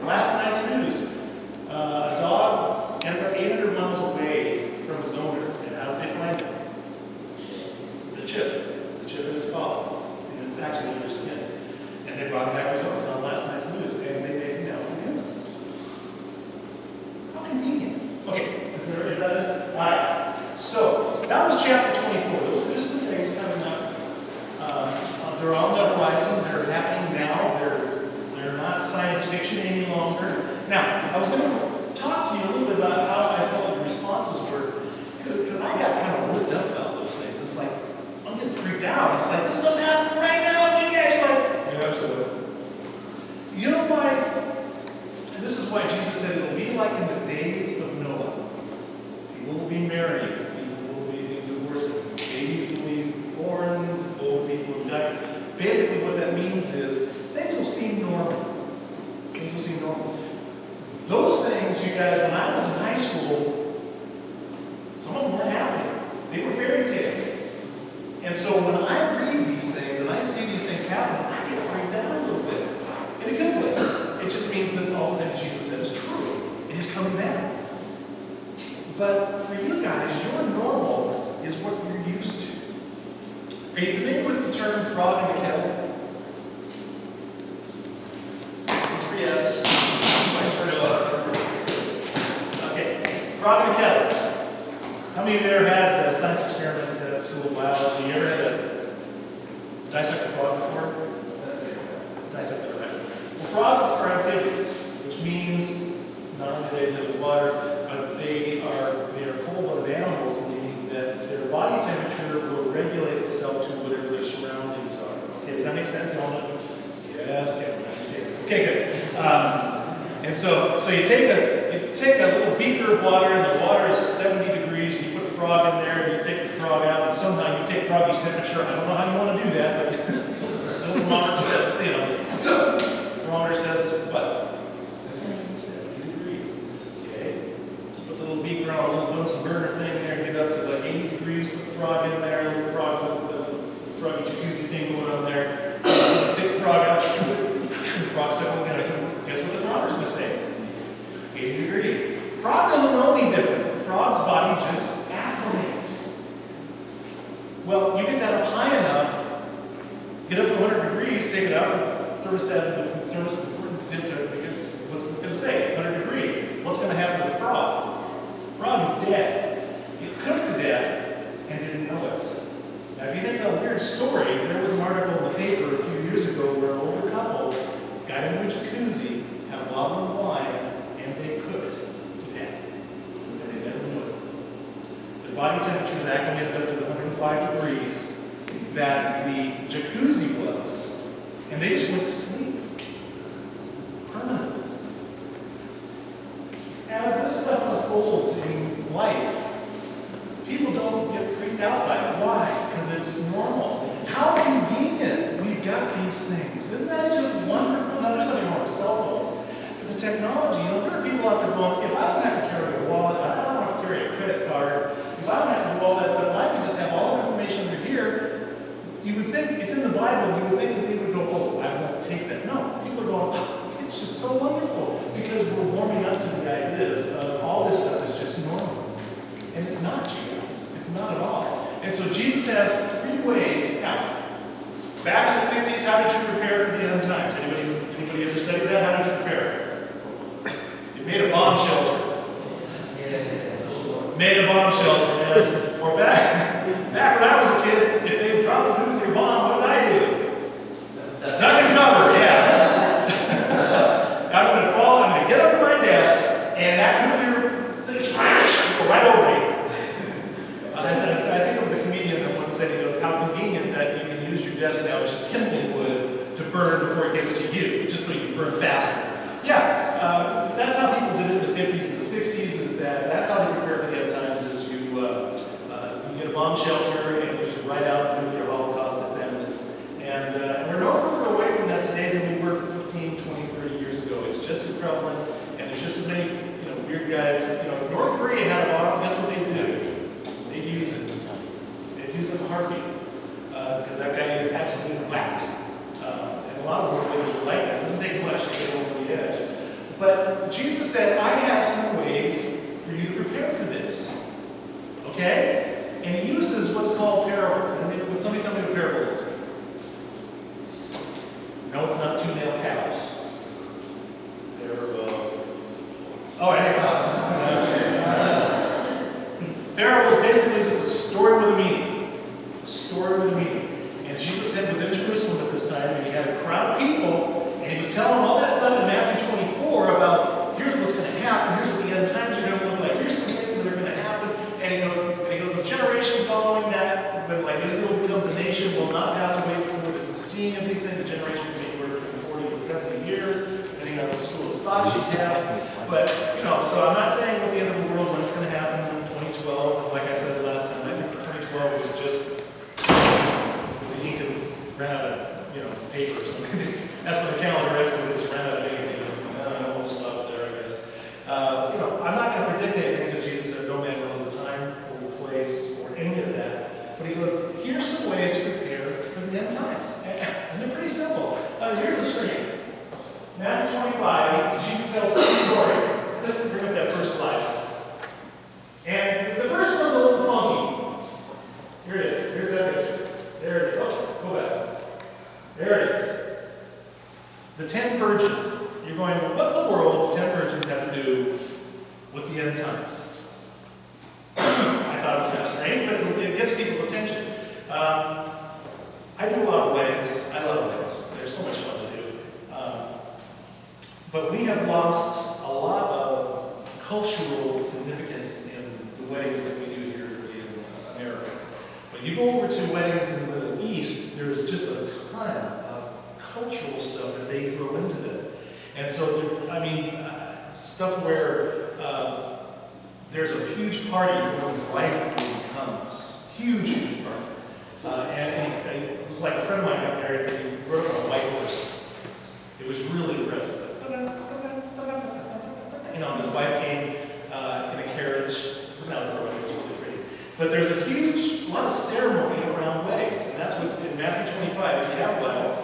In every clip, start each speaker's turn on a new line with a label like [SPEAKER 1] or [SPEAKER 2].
[SPEAKER 1] Last night's news. A dog ended up 800 miles away from his owner. And how did they find it? The chip. The chip in his collar. And it's actually under his skin. And they brought him back to his owner. It was on last night's news. And they made him now forgiveness. How convenient. Okay, is that it? All right. So, that was chapter 24. Those are just some things coming up. They're on the horizon. They're happening now. They're not science fiction any longer. Now, I was going to talk to you a little bit about how I felt like the responses were, because I got kind of worked up about those things. It's like, I'm getting freaked out. It's like, this is happening right now, and you guys are like, yeah, absolutely. You know why? And this is why Jesus said it'll be like in the days of Noah. People will be married, people will be divorcing, babies will be born, old people will die. Basically what that means is things will seem normal. Things will seem normal. Those things, you guys, when I was in high school, some of them weren't happening. They were fairy tales. And so when I read these things and I see these things happen, I get freaked out a little bit. In a good way. It just means that all the things Jesus said is true. And He's coming back. But for you guys, your normal is what you're used to. Are you familiar with the term frog in the kettle? It's for yes. Twice for no. Okay. Frog in the kettle. How many of you ever had a science experiment at school of biology? You ever had to dissect a frog before? Dissect it, right? Well, frogs are amphibians, which means not only do they live in water, but they are cold-blooded animals, meaning that their body temperature will regulate itself to whatever their surroundings are. Okay, does that make sense? You all know? Yes, okay, good. And so you take a little beaker of water, and the water is 70 degrees, and you put a frog in there, and you take the frog out, and somehow you take froggy's temperature. I don't know how you want to do that, but the thermometer says what? 70 degrees. Okay. Put the little beaker on a little Bunsen burner thing there, get up to like 80 degrees, put the frog in there, a little frog, the froggy jacuzzi thing going on there. Take the frog out, the frog settling in. Guess what the thermometer's going to say? 80 degrees. The frog doesn't know any different. The frog's body just acclimates. Well, you get that up high enough, get up to 100 degrees, take it out, thermostat, what's it going to say? 100 degrees. What's going to happen to the frog? The frog is dead. It cooked to death and didn't know it. Now, if you think it's a weird story, there was an article in the paper a few years ago where an older couple got into a jacuzzi, had a bottle of wine, and they cooked to death. And they never knew it. Their body temperature is acclimated up to the 105 degrees that the jacuzzi was, and they just went to sleep. Permanently. As this stuff unfolds in life, people don't get freaked out by it. Why? Because it's normal. How convenient we've got these things. Isn't that just wonderful? Now, there's nothing wrong with cell phones. But the technology, there are people out there going, if I don't have to carry a wallet, I don't have to carry a credit card, if I don't have to do all that stuff, I can just have all the information under here. You would think, it's in the Bible, you would think that they would go, oh, I won't take that. No, people are going, oh, it's just so wonderful. Because we're warming up to the ideas of all this stuff is just normal. And it's not, you guys. It's not at all. And so Jesus has 3 ways. Now, back in the 50s, how did you prepare for the end times? Anybody ever studied that? How did you prepare? You made a bomb shelter. Made a bomb shelter. Or back when I was a kid, if they dropped a nuclear bomb, what did I do? Duck and cover, yeah. I'm going to fall, I'm going to get up to my desk, and that nuclear thing will go right over me. I think it was a comedian that once said, he goes, how convenient that you can use your desk now as just kindling wood to burn before it gets to you, just so you can burn faster. Yeah, that's how people did it in the 50s and the 60s, is that's how they prepare for the end times, is you get a bomb shelter and you just write out the nuclear holocaust that's imminent. And we're no further away from that today than we were 15, 20, 30 years ago. It's just as prevalent, and there's just as many weird guys. If North Korea had a bomb, guess what they'd do? They'd use it. They'd use it in a heartbeat. Because that guy is absolutely whacked. And a lot of world leaders are like that. It doesn't take much to get over the edge. But Jesus said, I have some ways for you to prepare for this. Okay? And he uses what's called parables. And would somebody tell me what a parable is? No, it's not two-nail cows. Oh, anyhow. Parable is basically just a story with a meaning. A story with a meaning. And Jesus was in Jerusalem at this time, and he had a crowd of people, and he was telling them all that stuff in Matthew 24 about here's what's going to happen, here's what the end times are going to look like, here's some things that are going to happen. And he goes, the generation following that, when like Israel becomes a nation, will not pass away before the seeing of these things. The generation will be anywhere from 40 to 70 years, depending on the school of thought you have. But, so I'm not saying at the end of the world when it's going to happen in 2012. Like I said last time, I think 2012 was just the deacons ran out of, paper or something. That's what the calendar is, because they just ran out of anything. We'll just stop there, I guess. I'm not going to predict anything that Jesus said, no man knows the time or the place or any of that. But he goes, here's some ways to prepare for the end times. And they're pretty simple. Here's the screen. Matthew 25, Jesus tells two stories. Just bring up that first slide. And the first one's a little funky. Here it is. Here's that picture. There it is. Oh, go back. There it is. The 10 virgins. You're going, what in the world do 10 virgins have to do with the end times? I thought it was kind of strange, but it gets people's attention. I do a lot of weddings. I love weddings. They're so much fun to do. But we have lost a lot of cultural significance in the weddings that we do here in America. When you go over to weddings in the Middle East, there's just a ton of cultural stuff that they throw into them. And so, stuff where there's a huge party for when the bridegroom comes. Huge, huge party. And it was like a friend of mine got married and he rode on a white horse. It was really impressive. His wife came in a carriage. It was not a wedding, it was really pretty. But there's a lot of ceremony around weddings, and that's what in Matthew 25, if you have a Bible.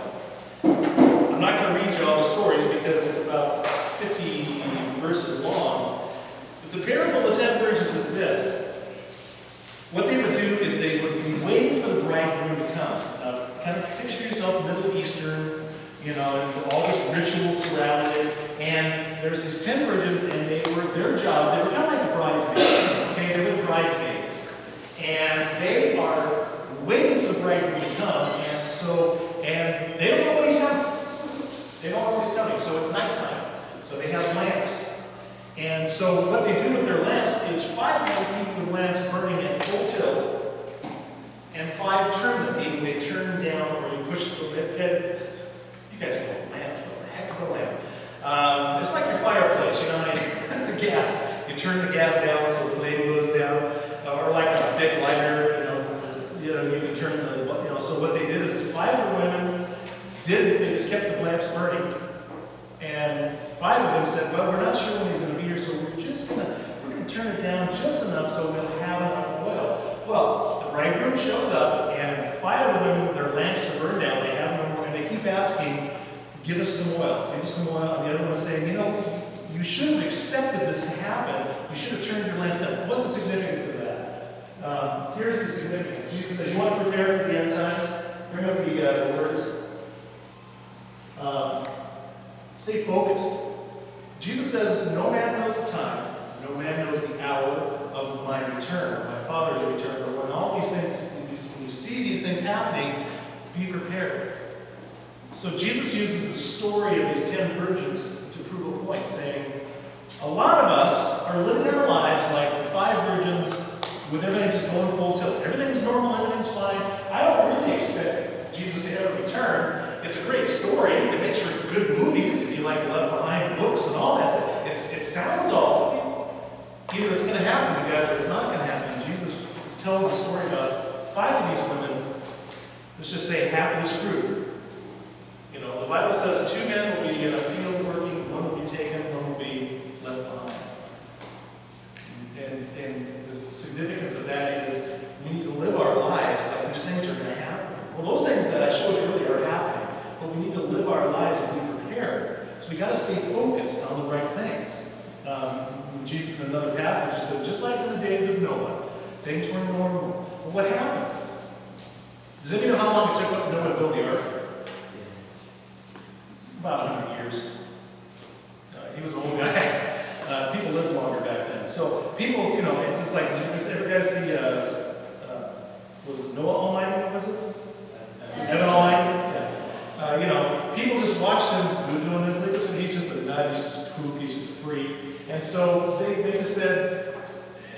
[SPEAKER 1] I'm not going to read you all the stories because it's about 50 verses long. But the parable of the 10 virgins is this. What they would do is they would be waiting for the bridegroom to come. Now, kind of picture yourself Middle Eastern, and all this ritual surrounding it. And there's these 10 virgins, and their job, they were kind of like the bridesmaids. Okay, they were the bridesmaids. And they are waiting for the bridegroom to come, and they don't know when he's coming. They don't know when he's coming, so it's nighttime. So they have lamps. And so what they do with their lamps is 5 of them keep the lamps burning at full tilt, and 5 trim them, meaning they turn down or you push the head. You guys know what lamp is. What the heck is a lamp? It's like your fireplace, the gas. You turn the gas down so the flame goes down, or like a big lighter, you can turn the, so what they did is 5 of the women they just kept the lamps burning, and 5 of them said, well, we're not sure when he's going to be here, so we're going to turn it down just enough so we'll have enough oil. Well, the bridegroom shows up, and 5 of the women, their lamps are burned down, they have no more, and they keep asking, give us some oil, give us some oil. And the other one's saying, you should have expected this to happen. You should have turned your lamps down. What's the significance of that? Here's the significance. Jesus says, you want to prepare for the end times? Bring up the words. Stay focused. Jesus says, no man knows the time. No man knows the hour of my return, my Father's return. But when all these things, when you see these things happening, be prepared. So Jesus uses the story of these 10 virgins to prove a point, saying, a lot of us are living our lives like the 5 virgins with everything just going full tilt. Everything's normal, everything's fine. I don't really expect Jesus to ever return. It's a great story. It makes for good movies if you like Left Behind books and all that stuff. It sounds awful. Either it's going to happen, you guys, or it's not going to happen. And Jesus tells a story about 5 of these women. Let's just say half of this group. The Bible says 2 men will be in a field working, 1 will be taken, 1 will be left behind. And the significance of that is we need to live our lives like these things are going to happen. Well, those things that I showed you earlier are happening, but we need to live our lives and be prepared. So we got to stay focused on the right things. Jesus in another passage says, just like in the days of Noah, things were normal. Well, what happened? Does anybody know how long it took Noah to build the ark? About 100 years. He was an old guy. People lived longer back then. So people's, it's just like, ever guys see, was it Noah Almighty, was it? Heaven Almighty? Yeah. People just watched him doing this. He's just a nut, he's just a kook, he's just a freak. And so they just said,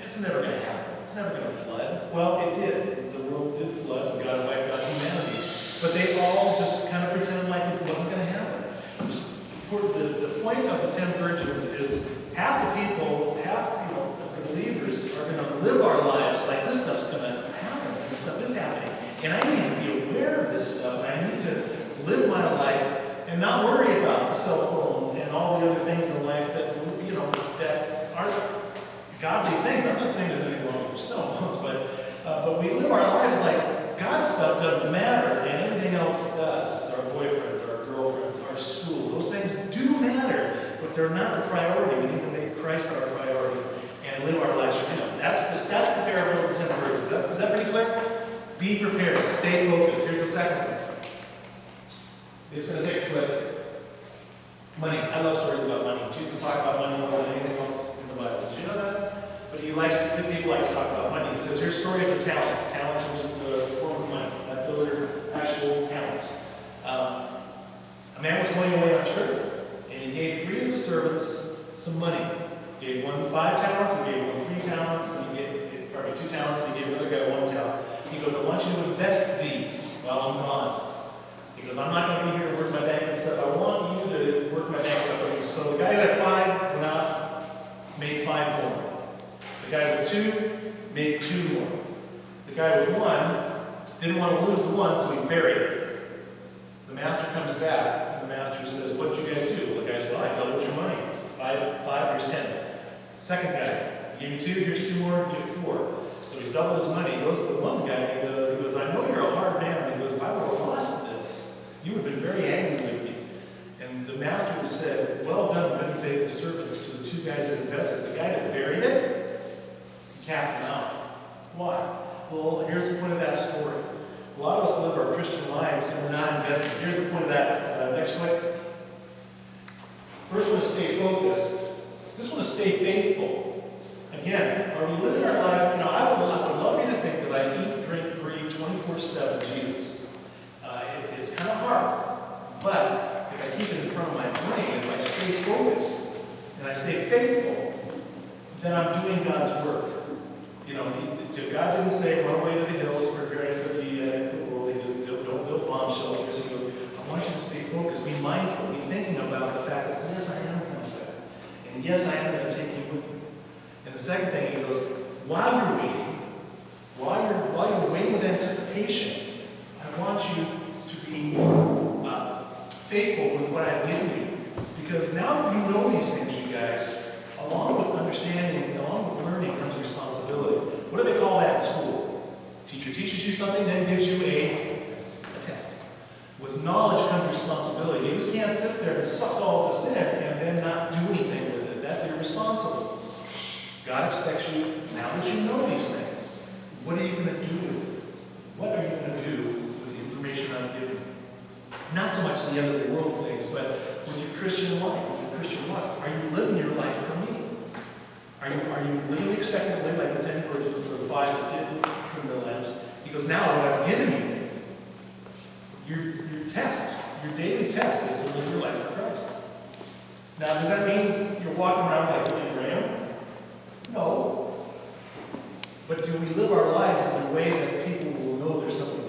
[SPEAKER 1] it's never going to happen. It's never going to flood. Well, it did. The world did flood, and God wiped out humanity. But they all just kind of pretended like it wasn't going to happen. The point of the 10 virgins is half the people, the believers are going to live our lives like this stuff's going to happen, and this stuff is happening. And I need to be aware of this stuff. I need to live my life and not worry about the cell phone and all the other things in life that aren't godly things. I'm not saying there's anything wrong with your cell phones, but we live our lives like God's stuff doesn't matter and everything else does. Our boyfriends, our girlfriends, our school, those things do matter, but they're not the priority. We need to make Christ our priority and live our lives for Him. That's the parable of the 10 virgins. Is that pretty clear? Be prepared. Stay focused. Here's the second one. It's going to take a clip. Money. I love stories about money. Jesus talked about money more than anything else in the Bible. Did you know that? But people like to talk about money. He says, here's a story of the talents. Talents are just a form of money. Those are actual talents. A man was going away on a trip, and he gave 3 of his servants some money. He gave one 5 talents, he gave one 3 talents, and he gave 2 talents, and he gave another guy 1 talent. He goes, I want you to invest these while I'm gone. He goes, I'm not going to be here to work my bank and stuff. I want you to work my bank stuff with you. So the guy who had 5 went out, made 5 more. The guy with 2 made 2 more. The guy with 1 didn't want to lose the 1, so he buried it. The master comes back, and the master says, what did you guys do? Well, the guy says, well, I doubled your money. 5, here's 10. Second guy, he gave me 2, here's 2 more, give 4. So he's doubled his money. He goes to the one guy, and he goes, I know you're a hard man. And he goes, if I would have lost this, you would have been very angry with me. And the master said, well done, good and faithful servants, to the 2 guys that invested. The guy that buried it, he cast him out. Why? Well, here's the point of that story. A lot of us live our Christian lives and we're not investing. Here's the point of that. Next click. First one is stay focused. This one is stay faithful. Again, are we living our lives? I would love you to think that I eat, drink, breathe 24/7 Jesus. It's kind of hard. But if I keep it in front of my brain, if I stay focused and I stay faithful, then I'm doing God's work. God didn't say, run away to the hills, preparing for the world. Don't build bomb shelters. He goes, I want you to stay focused, be mindful, be thinking about the fact that, yes, I am going to die. And yes, I am going to take you with me. And the second thing, he goes, while you're waiting with anticipation, I want you to be faithful with what I've given you. Because now that you know these things, you guys, along with understanding, along with learning comes responsibility. What do they call that in school? Teacher teaches you something, then gives you a test. With knowledge comes responsibility. You just can't sit there and suck all this in and then not do anything with it. That's irresponsible. God expects you, now that you know these things, what are you going to do with it? What are you going to do with the information I've given you? Not so much the end of the world things, but with your Christian life, Are you living your life for me? Are you living expectantly like the 10 virgins or the 5 that didn't trim their lamps? Because now what I've given you, your daily test is to live your life for Christ. Now, does that mean you're walking around like Billy Graham? No. But do we live our lives in a way that people will know there's something